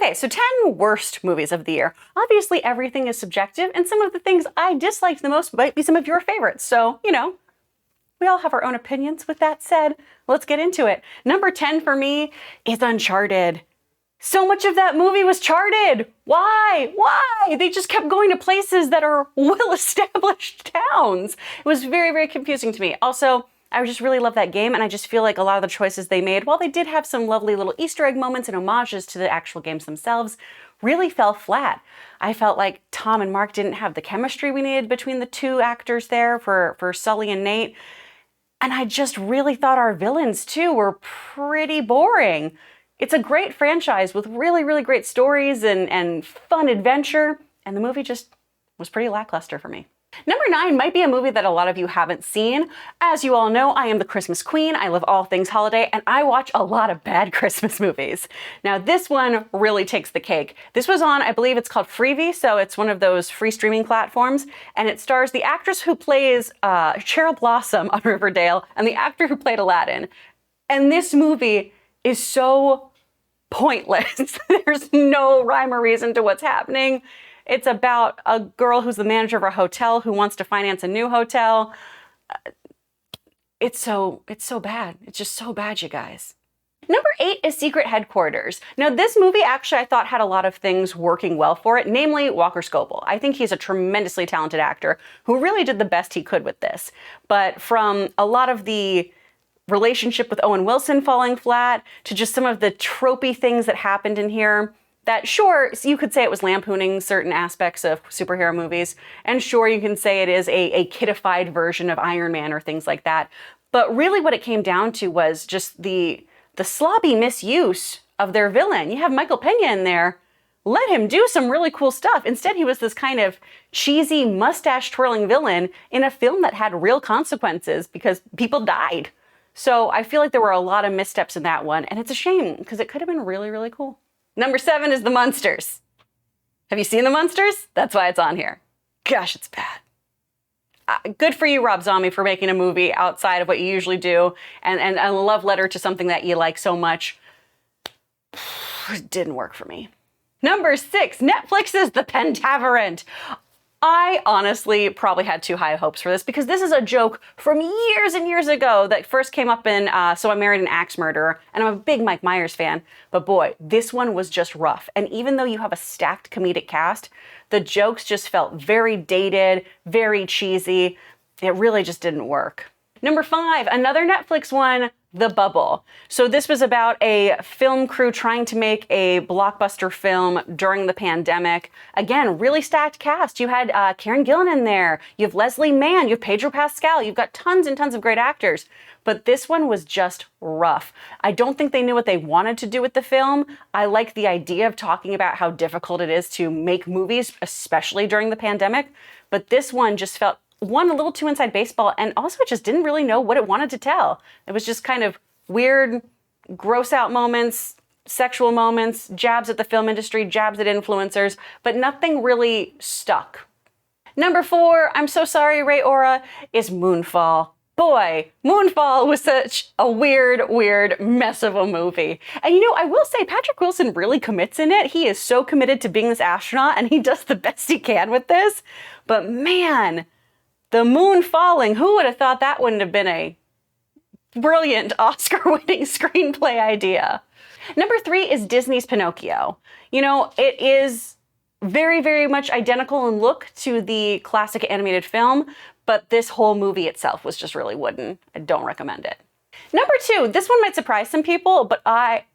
Okay, so 10 worst movies of the year. Obviously, everything is subjective, and some of the things I disliked the most might be some of your favorites. So, you know, we all have our own opinions. With that said, let's get into it. Number 10 for me is Uncharted. So much of that movie was charted. Why? Why? They just kept going to places that are well-established towns. It was very, very confusing to me. Also, I just really love that game, and I just feel like a lot of the choices they made, while they did have some lovely little Easter egg moments and homages to the actual games themselves, really fell flat. I felt like Tom and Mark didn't have the chemistry we needed between the two actors there for Sully and Nate. And I just really thought our villains, too, were pretty boring. It's a great franchise with really, really great stories and fun adventure, and the movie just was pretty lackluster for me. Number 9 might be a movie that a lot of you haven't seen. As you all know, I am the Christmas queen. I love all things holiday, and I watch a lot of bad Christmas movies. Now, this one really takes the cake. This was on, I believe it's called Freevee, so it's one of those free streaming platforms, and it stars the actress who plays Cheryl Blossom on Riverdale and the actor who played Aladdin. And this movie is so pointless. There's no rhyme or reason to what's happening. It's about a girl who's the manager of a hotel who wants to finance a new hotel. It's so bad. It's just so bad, you guys. Number 8 is Secret Headquarters. Now, this movie actually I thought had a lot of things working well for it, namely Walker Scobell. I think he's a tremendously talented actor who really did the best he could with this. But from a lot of the relationship with Owen Wilson falling flat to just some of the tropey things that happened in here, that sure, you could say it was lampooning certain aspects of superhero movies, and sure, you can say it is a kidified version of Iron Man or things like that. But really what it came down to was just the sloppy misuse of their villain. You have Michael Pena in there. Let him do some really cool stuff. Instead, he was this kind of cheesy, mustache-twirling villain in a film that had real consequences because people died. So I feel like there were a lot of missteps in that one, and it's a shame because it could have been really, really cool. Number 7 is The Munsters. Have you seen The Munsters? That's why it's on here. Gosh, it's bad. Good for you, Rob Zombie, for making a movie outside of what you usually do and a love letter to something that you like so much. It didn't work for me. Number 6, Netflix's The Pentaverate. I honestly probably had too high hopes for this because this is a joke from years and years ago that first came up in So I Married an Axe Murderer, and I'm a big Mike Myers fan, but boy, this one was just rough. And even though you have a stacked comedic cast, the jokes just felt very dated, very cheesy. It really just didn't work. Number 5, another Netflix one, The Bubble. So this was about a film crew trying to make a blockbuster film during the pandemic. Again, really stacked cast. You had Karen Gillan in there. You have Leslie Mann. You have Pedro Pascal. You've got tons and tons of great actors. But this one was just rough. I don't think they knew what they wanted to do with the film. I like the idea of talking about how difficult it is to make movies, especially during the pandemic. But this one just felt a little too inside baseball, and also it just didn't really know what it wanted to tell. It was just kind of weird, gross out moments, sexual moments, jabs at the film industry, jabs at influencers, but nothing really stuck. Number 4, I'm so sorry, Ray Ora, is Moonfall. Boy, Moonfall was such a weird mess of a movie. And you know, I will say Patrick Wilson really commits in it. He is so committed to being this astronaut, and he does the best he can with this. But man, the moon falling, who would have thought that wouldn't have been a brilliant Oscar-winning screenplay idea? Number 3 is Disney's Pinocchio. You know, it is very, very much identical in look to the classic animated film, but this whole movie itself was just really wooden. I don't recommend it. Number 2, this one might surprise some people, but I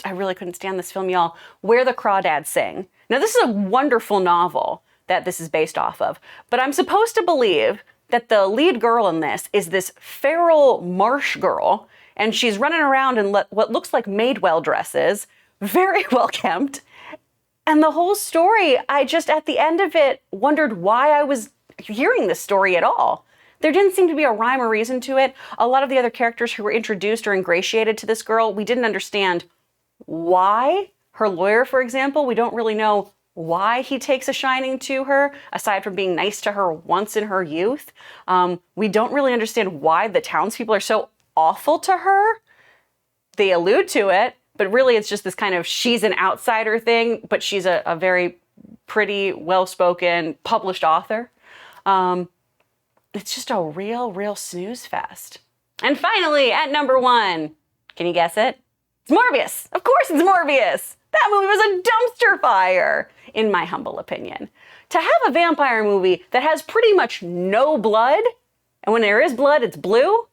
really couldn't stand this film, y'all. Where the Crawdads Sing. Now, this is a wonderful novel that this is based off of, but I'm supposed to believe that the lead girl in this is this feral marsh girl, and she's running around in what looks like Madewell dresses, very well kempt. And the whole story, I just, at the end of it, wondered why I was hearing this story at all. There didn't seem to be a rhyme or reason to it. A lot of the other characters who were introduced or ingratiated to this girl, we didn't understand why. Her lawyer, for example, we don't really know why he takes a shining to her, aside from being nice to her once in her youth. We don't really understand why the townspeople are so awful to her. They allude to it, but really it's just this kind of she's an outsider thing, but she's a very pretty, well-spoken, published author. It's just a real snooze fest. And finally, at number 1, can you guess it? It's Morbius. Of course it's Morbius. That movie was a dumpster fire, in my humble opinion. To have a vampire movie that has pretty much no blood, and when there is blood, it's blue,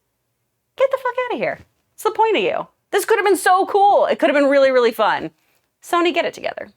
get the fuck out of here. What's the point of you? This could have been so cool. It could have been really, really fun. Sony, get it together.